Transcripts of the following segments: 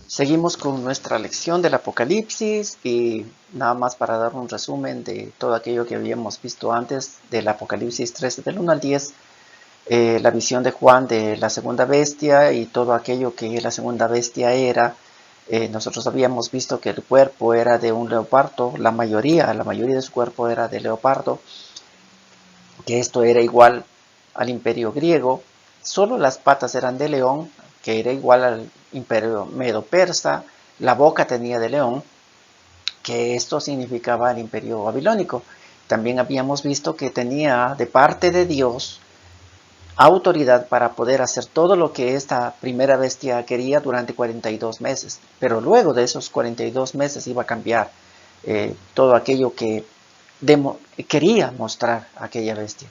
Seguimos con nuestra lección del Apocalipsis y nada más para dar un resumen de todo aquello que habíamos visto antes del Apocalipsis 13 del 1 al 10, la visión de Juan de la segunda bestia y todo aquello que la segunda bestia era. Nosotros habíamos visto que el cuerpo era de un leopardo, la mayoría de su cuerpo era de leopardo, que esto era igual al imperio griego, solo las patas eran de león, que era igual al imperio medo-persa, la boca tenía de león, que esto significaba el imperio babilónico. También habíamos visto que tenía de parte de Dios autoridad para poder hacer todo lo que esta primera bestia quería durante 42 meses. Pero luego de esos 42 meses iba a cambiar todo aquello que quería mostrar aquella bestia.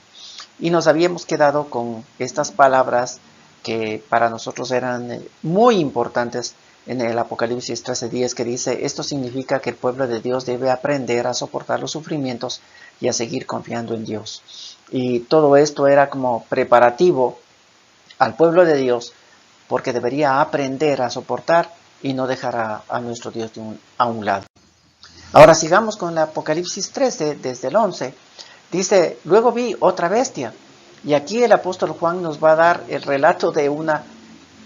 Y nos habíamos quedado con estas palabras que para nosotros eran muy importantes en el Apocalipsis 13:10, que dice: esto significa que el pueblo de Dios debe aprender a soportar los sufrimientos y a seguir confiando en Dios. Y todo esto era como preparativo al pueblo de Dios, porque debería aprender a soportar y no dejar a nuestro Dios a un lado. Ahora sigamos con el Apocalipsis 13, desde el 11. Dice: luego vi otra bestia. Y aquí el apóstol Juan nos va a dar el relato de una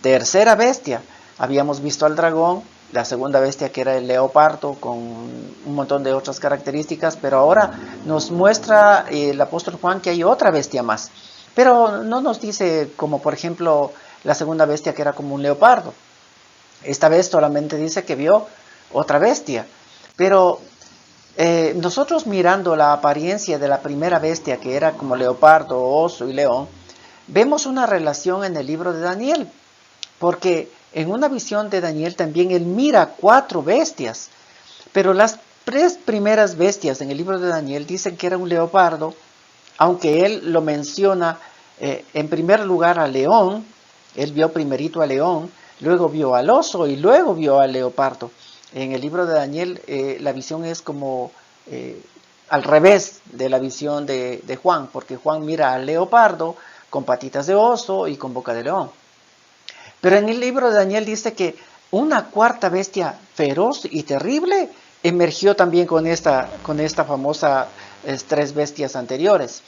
tercera bestia. Habíamos visto al dragón, la segunda bestia que era el leopardo, con un montón de otras características, pero ahora nos muestra el apóstol Juan que hay otra bestia más. Pero no nos dice como por ejemplo la segunda bestia que era como un leopardo. Esta vez solamente dice que vio otra bestia. Pero nosotros mirando la apariencia de la primera bestia, que era como leopardo, oso y león, vemos una relación en el libro de Daniel, porque en una visión de Daniel también él mira 4 bestias, pero las 3 primeras bestias en el libro de Daniel dicen que era un leopardo, aunque él lo menciona en primer lugar al león. Él vio primerito al león, luego vio al oso y luego vio al leopardo. En el libro de Daniel la visión es como al revés de la visión de Juan, porque Juan mira al leopardo con patitas de oso y con boca de león. Pero en el libro de Daniel dice que una cuarta bestia feroz y terrible emergió también con esta famosa 3 bestias anteriores.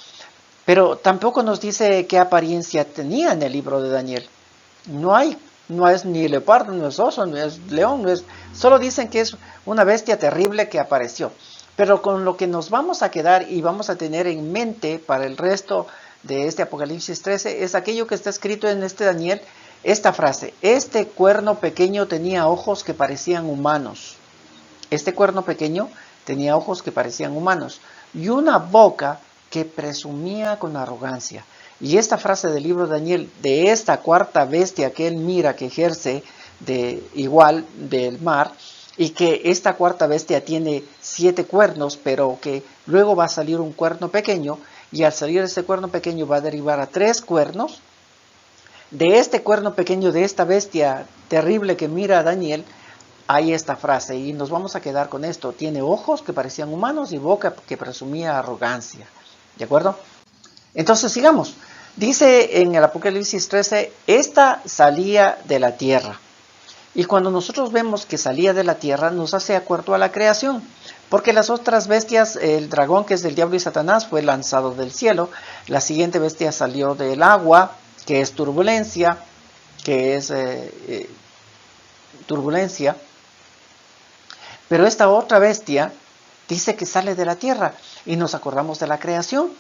Pero tampoco nos dice qué apariencia tenía en el libro de Daniel. No es ni leopardo, no es oso, no es león, solo dicen que es una bestia terrible que apareció. Pero con lo que nos vamos a quedar y vamos a tener en mente para el resto de este Apocalipsis 13 es aquello que está escrito en este Daniel, esta frase: este cuerno pequeño tenía ojos que parecían humanos. Este cuerno pequeño tenía ojos que parecían humanos y una boca que presumía con arrogancia. Y esta frase del libro de Daniel, de esta cuarta bestia que él mira que ejerce igual del mar, y que esta cuarta bestia tiene 7 cuernos, pero que luego va a salir un cuerno pequeño, y al salir ese cuerno pequeño va a derivar a 3 cuernos. De este cuerno pequeño, de esta bestia terrible que mira a Daniel, hay esta frase, y nos vamos a quedar con esto: tiene ojos que parecían humanos y boca que presumía arrogancia. ¿De acuerdo? Entonces sigamos. Dice en el Apocalipsis 13, esta salía de la tierra. Y cuando nosotros vemos que salía de la tierra, nos hace acuerdo a la creación. Porque las otras bestias, el dragón, que es del diablo y Satanás, fue lanzado del cielo. La siguiente bestia salió del agua, que es turbulencia, turbulencia. Pero esta otra bestia dice que sale de la tierra. Y nos acordamos de la creación.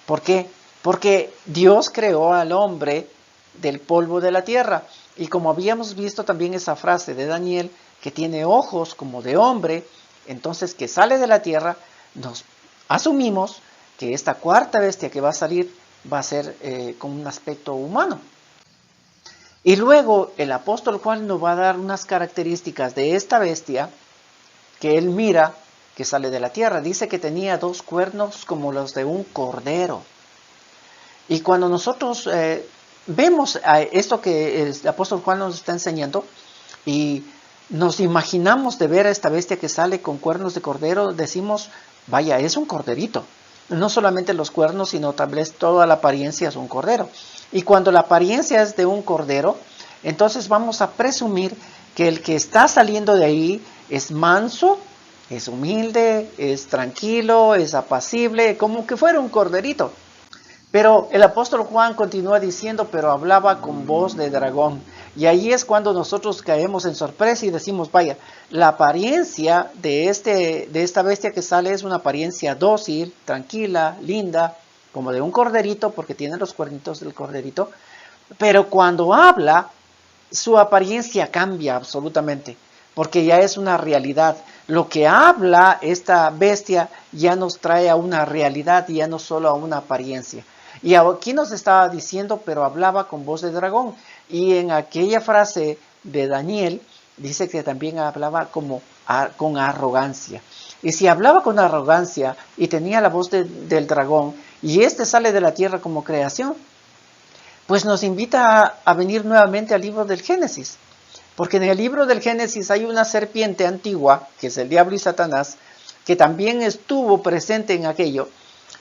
¿Por qué? Porque Dios creó al hombre del polvo de la tierra. Y como habíamos visto también esa frase de Daniel, que tiene ojos como de hombre, entonces que sale de la tierra, nos asumimos que esta cuarta bestia que va a salir va a ser con un aspecto humano. Y luego el apóstol Juan nos va a dar unas características de esta bestia que él mira que sale de la tierra. Dice que tenía 2 cuernos como los de un cordero. Y cuando nosotros vemos esto que el apóstol Juan nos está enseñando y nos imaginamos de ver a esta bestia que sale con cuernos de cordero, decimos: vaya, es un corderito. No solamente los cuernos, sino tal vez toda la apariencia es un cordero. Y cuando la apariencia es de un cordero, entonces vamos a presumir que el que está saliendo de ahí es manso, es humilde, es tranquilo, es apacible, como que fuera un corderito. Pero el apóstol Juan continúa diciendo, pero hablaba con voz de dragón. Y ahí es cuando nosotros caemos en sorpresa y decimos, vaya, la apariencia de esta bestia que sale es una apariencia dócil, tranquila, linda, como de un corderito, porque tiene los cuernitos del corderito. Pero cuando habla, su apariencia cambia absolutamente, porque ya es una realidad. Lo que habla esta bestia ya nos trae a una realidad y ya no solo a una apariencia. Y aquí nos estaba diciendo, pero hablaba con voz de dragón. Y en aquella frase de Daniel, dice que también hablaba con arrogancia. Y si hablaba con arrogancia y tenía la voz del dragón, y este sale de la tierra como creación, pues nos invita a venir nuevamente al libro del Génesis. Porque en el libro del Génesis hay una serpiente antigua, que es el diablo y Satanás, que también estuvo presente en aquello.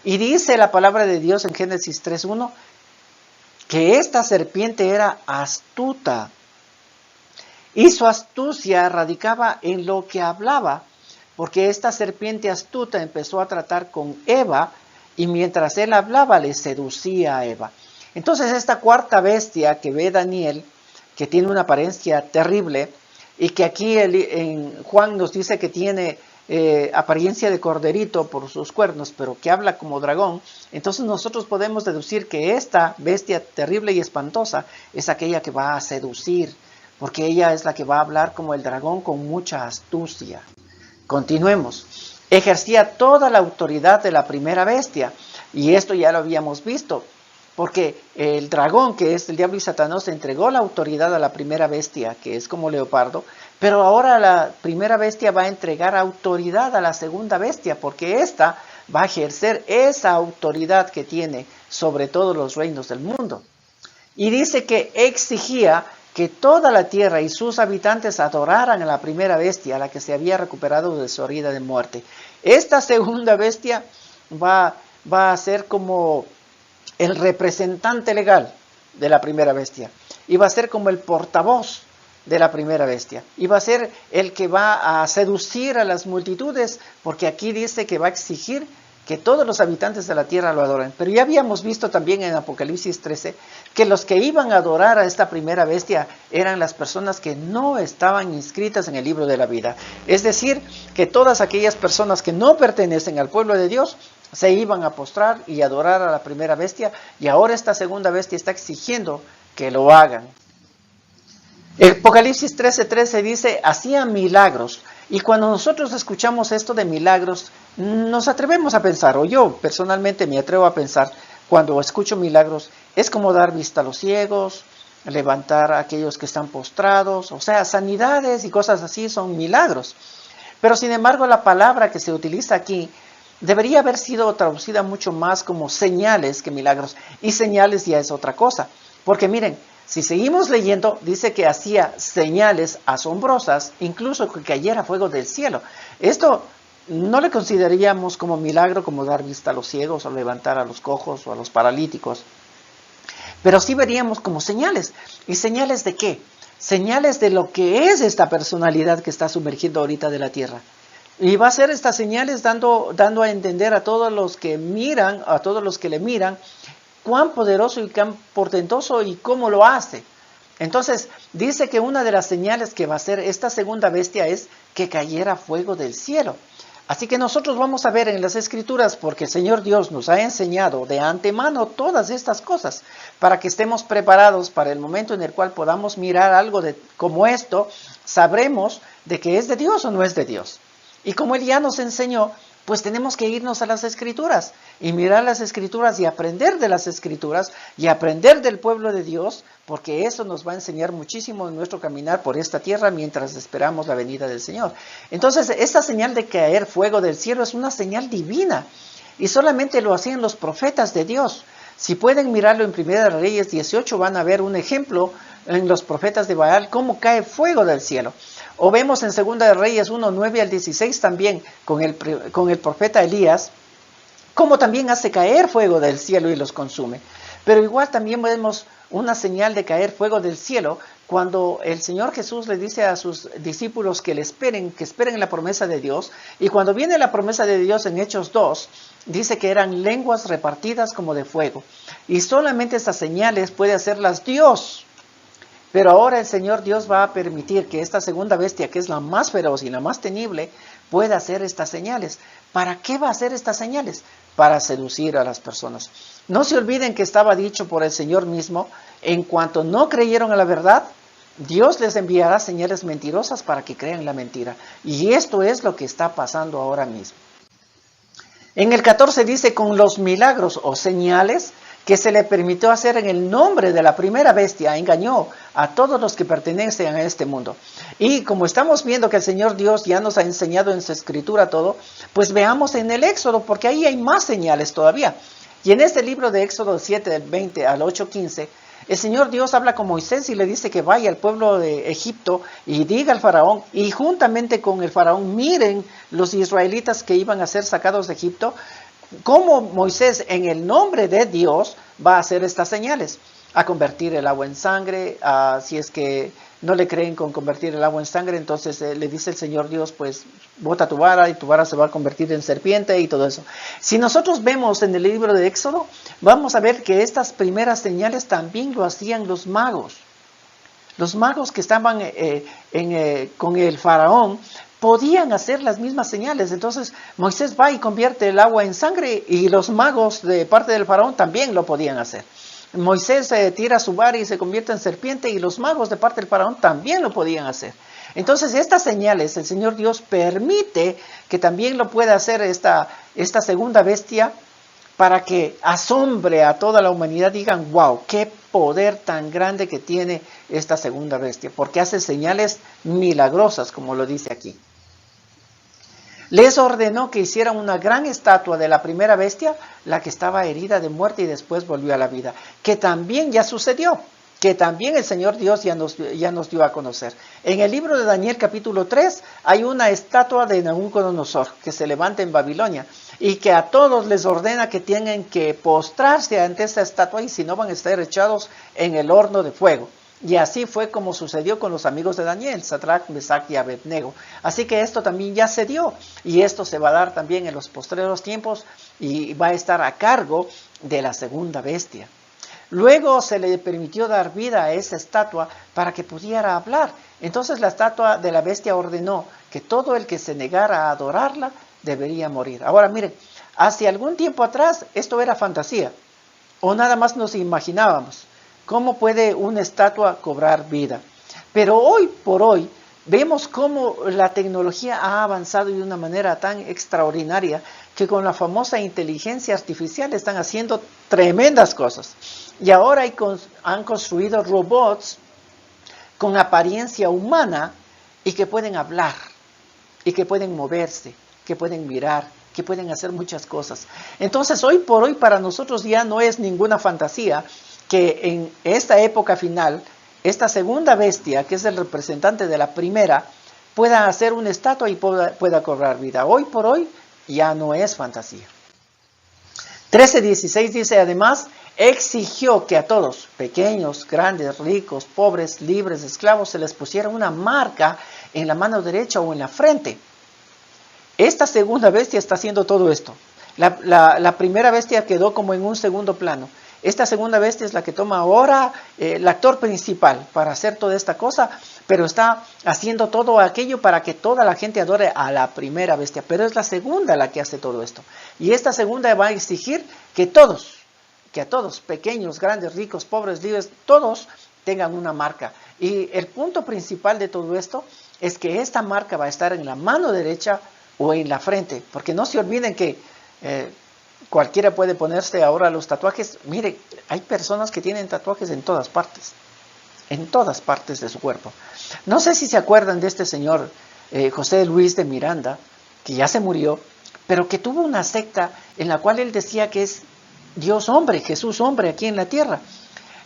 Y dice la palabra de Dios en Génesis 3:1, que esta serpiente era astuta. Y su astucia radicaba en lo que hablaba, porque esta serpiente astuta empezó a tratar con Eva, y mientras él hablaba le seducía a Eva. Entonces esta cuarta bestia que ve Daniel, que tiene una apariencia terrible, y que aquí en Juan nos dice que tiene apariencia de corderito por sus cuernos, pero que habla como dragón, entonces nosotros podemos deducir que esta bestia terrible y espantosa es aquella que va a seducir, porque ella es la que va a hablar como el dragón con mucha astucia. Continuemos. Ejercía toda la autoridad de la primera bestia, y esto ya lo habíamos visto, porque el dragón, que es el diablo y Satanás, entregó la autoridad a la primera bestia, que es como leopardo, pero ahora la primera bestia va a entregar autoridad a la segunda bestia, porque ésta va a ejercer esa autoridad que tiene sobre todos los reinos del mundo. Y dice que exigía que toda la tierra y sus habitantes adoraran a la primera bestia, a la que se había recuperado de su herida de muerte. Esta segunda bestia va a ser como el representante legal de la primera bestia, y va a ser como el portavoz de la primera bestia, y va a ser el que va a seducir a las multitudes, porque aquí dice que va a exigir que todos los habitantes de la tierra lo adoren. Pero ya habíamos visto también en Apocalipsis 13 que los que iban a adorar a esta primera bestia eran las personas que no estaban inscritas en el libro de la vida. Es decir, que todas aquellas personas que no pertenecen al pueblo de Dios se iban a postrar y adorar a la primera bestia, y ahora esta segunda bestia está exigiendo que lo hagan. Apocalipsis 13:13 dice, hacía milagros. Y cuando nosotros escuchamos esto de milagros, nos atrevemos a pensar, o yo personalmente me atrevo a pensar, cuando escucho milagros, es como dar vista a los ciegos, levantar a aquellos que están postrados, o sea, sanidades y cosas así son milagros. Pero sin embargo, la palabra que se utiliza aquí debería haber sido traducida mucho más como señales que milagros. Y señales ya es otra cosa. Porque miren, si seguimos leyendo, dice que hacía señales asombrosas, incluso que cayera fuego del cielo. Esto no le consideraríamos como milagro, como dar vista a los ciegos, o levantar a los cojos, o a los paralíticos. Pero sí veríamos como señales. ¿Y señales de qué? Señales de lo que es esta personalidad que está sumergiendo ahorita de la tierra. Y va a ser estas señales dando a entender a todos los que miran, a todos los que le miran, cuán poderoso y cuán portentoso y cómo lo hace. Entonces, dice que una de las señales que va a hacer esta segunda bestia es que cayera fuego del cielo. Así que nosotros vamos a ver en las Escrituras, porque el Señor Dios nos ha enseñado de antemano todas estas cosas, para que estemos preparados para el momento en el cual podamos mirar algo como esto, sabremos de que es de Dios o no es de Dios. Y como Él ya nos enseñó, pues tenemos que irnos a las Escrituras y mirar las Escrituras y aprender de las Escrituras y aprender del pueblo de Dios, porque eso nos va a enseñar muchísimo en nuestro caminar por esta tierra mientras esperamos la venida del Señor. Entonces, esta señal de caer fuego del cielo es una señal divina, y solamente lo hacían los profetas de Dios. Si pueden mirarlo en 1 Reyes 18, van a ver un ejemplo en los profetas de Baal, cómo cae fuego del cielo. O vemos en 2 Reyes 1, 9 al 16 también con el profeta Elías, cómo también hace caer fuego del cielo y los consume. Pero igual también vemos una señal de caer fuego del cielo, cuando el Señor Jesús le dice a sus discípulos que esperen en la promesa de Dios, y cuando viene la promesa de Dios en Hechos 2, dice que eran lenguas repartidas como de fuego, y solamente esas señales puede hacerlas Dios. Pero ahora el Señor Dios va a permitir que esta segunda bestia, que es la más feroz y la más temible, pueda hacer estas señales. ¿Para qué va a hacer estas señales? Para seducir a las personas. No se olviden que estaba dicho por el Señor mismo, en cuanto no creyeron a la verdad, Dios les enviará señales mentirosas para que crean la mentira. Y esto es lo que está pasando ahora mismo. En el 14 dice, con los milagros o señales que se le permitió hacer en el nombre de la primera bestia, engañó a todos los que pertenecen a este mundo. Y como estamos viendo que el Señor Dios ya nos ha enseñado en su escritura todo, pues veamos en el Éxodo, porque ahí hay más señales todavía. Y en este libro de Éxodo 7, del 20 al 8:15, el Señor Dios habla con Moisés y le dice que vaya al pueblo de Egipto y diga al faraón, y juntamente con el faraón miren los israelitas que iban a ser sacados de Egipto, cómo Moisés en el nombre de Dios va a hacer estas señales, a convertir el agua en sangre, si es que no le creen con convertir el agua en sangre, entonces le dice el Señor Dios, pues bota tu vara y tu vara se va a convertir en serpiente y todo eso. Si nosotros vemos en el libro de Éxodo, vamos a ver que estas primeras señales también lo hacían los magos. Los magos que estaban con el faraón podían hacer las mismas señales. Entonces Moisés va y convierte el agua en sangre, y los magos de parte del faraón también lo podían hacer. Moisés tira su vara y se convierte en serpiente, y los magos de parte del faraón también lo podían hacer. Entonces estas señales el Señor Dios permite que también lo pueda hacer esta segunda bestia, para que asombre a toda la humanidad, digan, wow, qué poder tan grande que tiene esta segunda bestia, porque hace señales milagrosas, como lo dice aquí. Les ordenó que hicieran una gran estatua de la primera bestia, la que estaba herida de muerte y después volvió a la vida, que también ya sucedió, que también el Señor Dios ya nos dio a conocer. En el libro de Daniel capítulo 3 hay una estatua de Nabucodonosor que se levanta en Babilonia, y que a todos les ordena que tienen que postrarse ante esta estatua, y si no van a estar echados en el horno de fuego. Y así fue como sucedió con los amigos de Daniel, Sadrach, Mesach y Abednego. Así que esto también ya se dio, y esto se va a dar también en los postreros tiempos, y va a estar a cargo de la segunda bestia. Luego se le permitió dar vida a esa estatua para que pudiera hablar. Entonces la estatua de la bestia ordenó que todo el que se negara a adorarla debería morir. Ahora miren, hace algún tiempo atrás esto era fantasía, o nada más nos imaginábamos. ¿Cómo puede una estatua cobrar vida? Pero hoy por hoy vemos cómo la tecnología ha avanzado de una manera tan extraordinaria, que con la famosa inteligencia artificial están haciendo tremendas cosas. Y ahora han construido robots con apariencia humana, y que pueden hablar, y que pueden moverse, que pueden mirar, que pueden hacer muchas cosas. Entonces hoy por hoy para nosotros ya no es ninguna fantasía que en esta época final, esta segunda bestia, que es el representante de la primera, pueda hacer una estatua y pueda cobrar vida. Hoy por hoy ya no es fantasía. 13:16 dice, además, exigió que a todos, pequeños, grandes, ricos, pobres, libres, esclavos, se les pusiera una marca en la mano derecha o en la frente. Esta segunda bestia está haciendo todo esto. La primera bestia quedó como en un segundo plano. Esta segunda bestia es la que toma ahora el actor principal para hacer toda esta cosa, pero está haciendo todo aquello para que toda la gente adore a la primera bestia. Pero es la segunda la que hace todo esto. Y esta segunda va a exigir que a todos, pequeños, grandes, ricos, pobres, libres, todos tengan una marca. Y el punto principal de todo esto es que esta marca va a estar en la mano derecha o en la frente, porque no se olviden que cualquiera puede ponerse ahora los tatuajes. Mire, hay personas que tienen tatuajes en todas partes de su cuerpo. No sé si se acuerdan de este señor José Luis de Miranda, que ya se murió, pero que tuvo una secta en la cual él decía que es Dios hombre, Jesús hombre aquí en la tierra.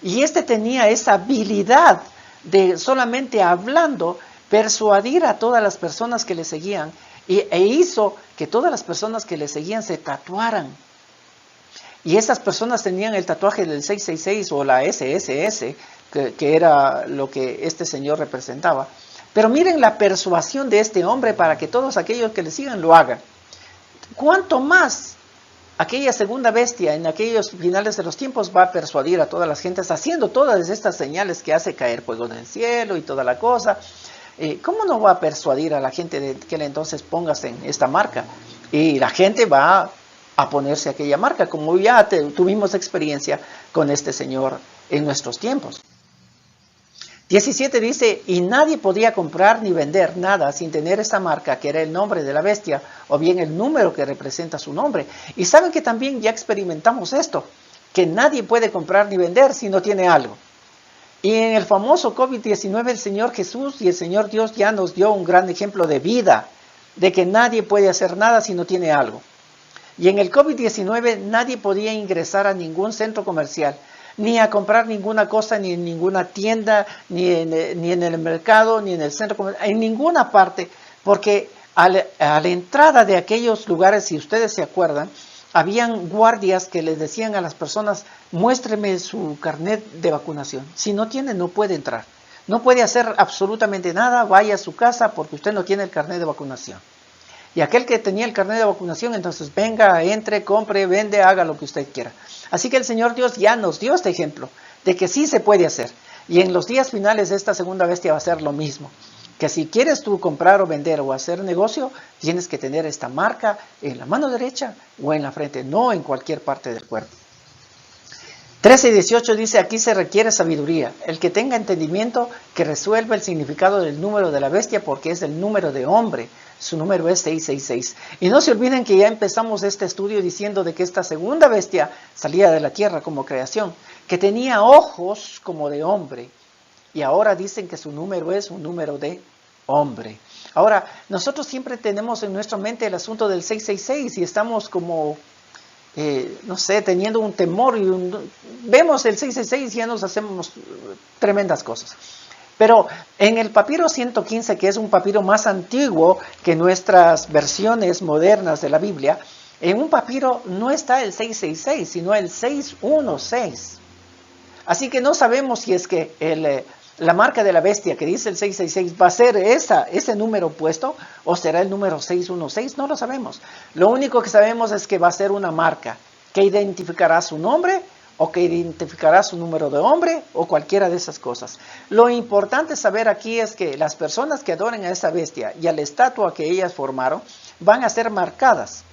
Y este tenía esa habilidad de solamente hablando persuadir a todas las personas que le seguían, e hizo que todas las personas que le seguían se tatuaran. Y esas personas tenían el tatuaje del 666 o la SSS, que era lo que este señor representaba. Pero miren la persuasión de este hombre para que todos aquellos que le sigan lo hagan. ¿Cuánto más aquella segunda bestia en aquellos finales de los tiempos va a persuadir a todas las gentes haciendo todas estas señales que hace caer fuego del cielo y toda la cosa? ¿Cómo no va a persuadir a la gente de que entonces pongas en esta marca? Y la gente va a ponerse aquella marca, como ya tuvimos experiencia con este señor en nuestros tiempos. 17 dice, y nadie podía comprar ni vender nada sin tener esa marca que era el nombre de la bestia o bien el número que representa su nombre. Y saben que también ya experimentamos esto, que nadie puede comprar ni vender si no tiene algo. Y en el famoso COVID-19 el Señor Jesús y el Señor Dios ya nos dio un gran ejemplo de vida, de que nadie puede hacer nada si no tiene algo. Y en el COVID-19 nadie podía ingresar a ningún centro comercial, ni a comprar ninguna cosa, ni en ninguna tienda, ni en el mercado, ni en el centro comercial, en ninguna parte, porque a la entrada de aquellos lugares, si ustedes se acuerdan, habían guardias que les decían a las personas, muéstreme su carnet de vacunación. Si no tiene, no puede entrar. No puede hacer absolutamente nada, vaya a su casa porque usted no tiene el carnet de vacunación. Y aquel que tenía el carnet de vacunación, entonces venga, entre, compre, vende, haga lo que usted quiera. Así que el Señor Dios ya nos dio este ejemplo de que sí se puede hacer. Y en los días finales de esta segunda bestia va a ser lo mismo. Que si quieres tú comprar o vender o hacer negocio, tienes que tener esta marca en la mano derecha o en la frente, no en cualquier parte del cuerpo. 13 y 18 dice, aquí se requiere sabiduría. El que tenga entendimiento, que resuelva el significado del número de la bestia, porque es el número de hombre. Su número es 666. Y no se olviden que ya empezamos este estudio diciendo de que esta segunda bestia salía de la tierra como creación, que tenía ojos como de hombre. Y ahora dicen que su número es un número de hombre. Ahora, nosotros siempre tenemos en nuestra mente el asunto del 666 y estamos como... no sé, teniendo un temor y vemos el 666 y ya nos hacemos tremendas cosas. Pero en el papiro 115, que es un papiro más antiguo que nuestras versiones modernas de la Biblia, en un papiro no está el 666, sino el 616. Así que no sabemos si es que la marca de la bestia que dice el 666 va a ser ese número puesto o será el número 616, no lo sabemos. Lo único que sabemos es que va a ser una marca que identificará su nombre o que identificará su número de hombre o cualquiera de esas cosas. Lo importante saber aquí es que las personas que adoren a esa bestia y a la estatua que ellas formaron van a ser marcadas.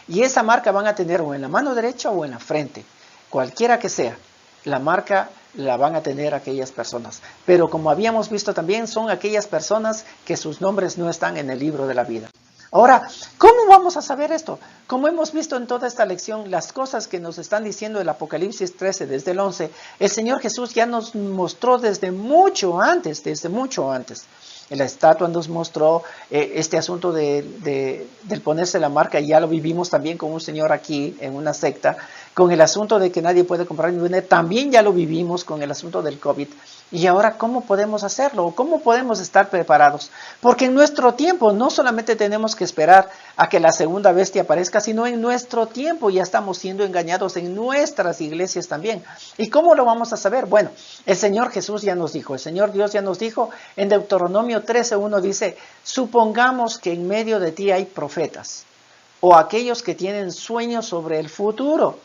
Y esa marca van a tener o en la mano derecha o en la frente, cualquiera que sea. La marca la van a tener aquellas personas. Pero como habíamos visto también, son aquellas personas que sus nombres no están en el libro de la vida. Ahora, ¿cómo vamos a saber esto? Como hemos visto en toda esta lección, las cosas que nos están diciendo el Apocalipsis 13, desde el 11, el Señor Jesús ya nos mostró desde mucho antes. La estatua nos mostró este asunto del ponerse la marca, y ya lo vivimos también con un señor aquí en una secta, con el asunto de que nadie puede comprar ni vender, también ya lo vivimos con el asunto del COVID. Y ahora, ¿cómo podemos hacerlo? ¿Cómo podemos estar preparados? Porque en nuestro tiempo no solamente tenemos que esperar a que la segunda bestia aparezca, sino en nuestro tiempo ya estamos siendo engañados en nuestras iglesias también. ¿Y cómo lo vamos a saber? Bueno, el Señor Jesús ya nos dijo, el Señor Dios ya nos dijo, en Deuteronomio 13:1 dice, supongamos que en medio de ti hay profetas, o aquellos que tienen sueños sobre el futuro,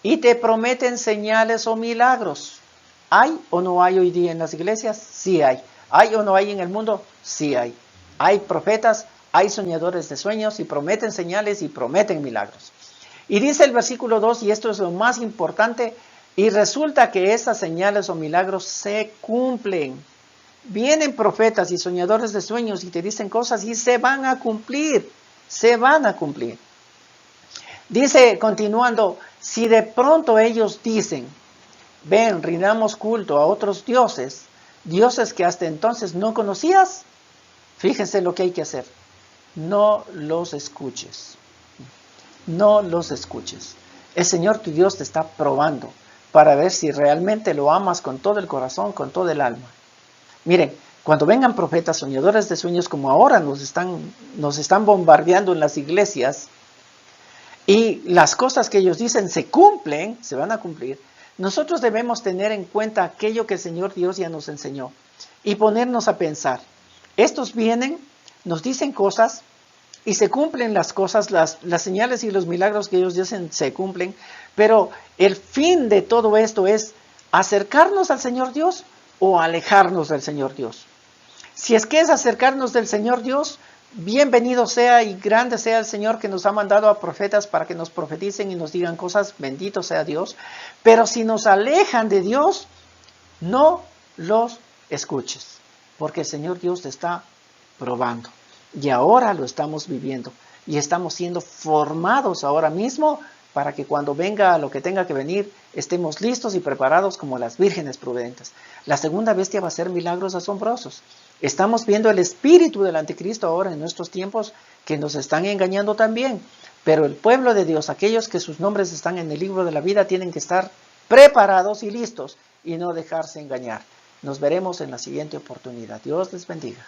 y te prometen señales o milagros. ¿Hay o no hay hoy día en las iglesias? Sí hay. ¿Hay o no hay en el mundo? Sí hay. Hay profetas, hay soñadores de sueños y prometen señales y prometen milagros. Y dice el versículo 2, y esto es lo más importante, y resulta que esas señales o milagros se cumplen. Vienen profetas y soñadores de sueños y te dicen cosas y se van a cumplir. Se van a cumplir. Dice, continuando, si de pronto ellos dicen, ven, rindamos culto a otros dioses, dioses que hasta entonces no conocías, fíjense lo que hay que hacer. No los escuches. No los escuches. El Señor tu Dios te está probando para ver si realmente lo amas con todo el corazón, con todo el alma. Miren, cuando vengan profetas, soñadores de sueños, como ahora nos están bombardeando en las iglesias, y las cosas que ellos dicen se cumplen, se van a cumplir, nosotros debemos tener en cuenta aquello que el Señor Dios ya nos enseñó y ponernos a pensar. Estos vienen, nos dicen cosas y se cumplen las cosas, las señales y los milagros que ellos dicen se cumplen, pero el fin de todo esto es acercarnos al Señor Dios o alejarnos del Señor Dios. Si es que es acercarnos del Señor Dios, bienvenido sea y grande sea el Señor que nos ha mandado a profetas para que nos profeticen y nos digan cosas, bendito sea Dios. Pero si nos alejan de Dios, no los escuches, porque el Señor Dios te está probando. Y ahora lo estamos viviendo y estamos siendo formados ahora mismo para que cuando venga lo que tenga que venir, estemos listos y preparados como las vírgenes prudentes. La segunda bestia va a hacer milagros asombrosos. Estamos viendo el espíritu del anticristo ahora en nuestros tiempos que nos están engañando también. Pero el pueblo de Dios, aquellos que sus nombres están en el libro de la vida, tienen que estar preparados y listos y no dejarse engañar. Nos veremos en la siguiente oportunidad. Dios les bendiga.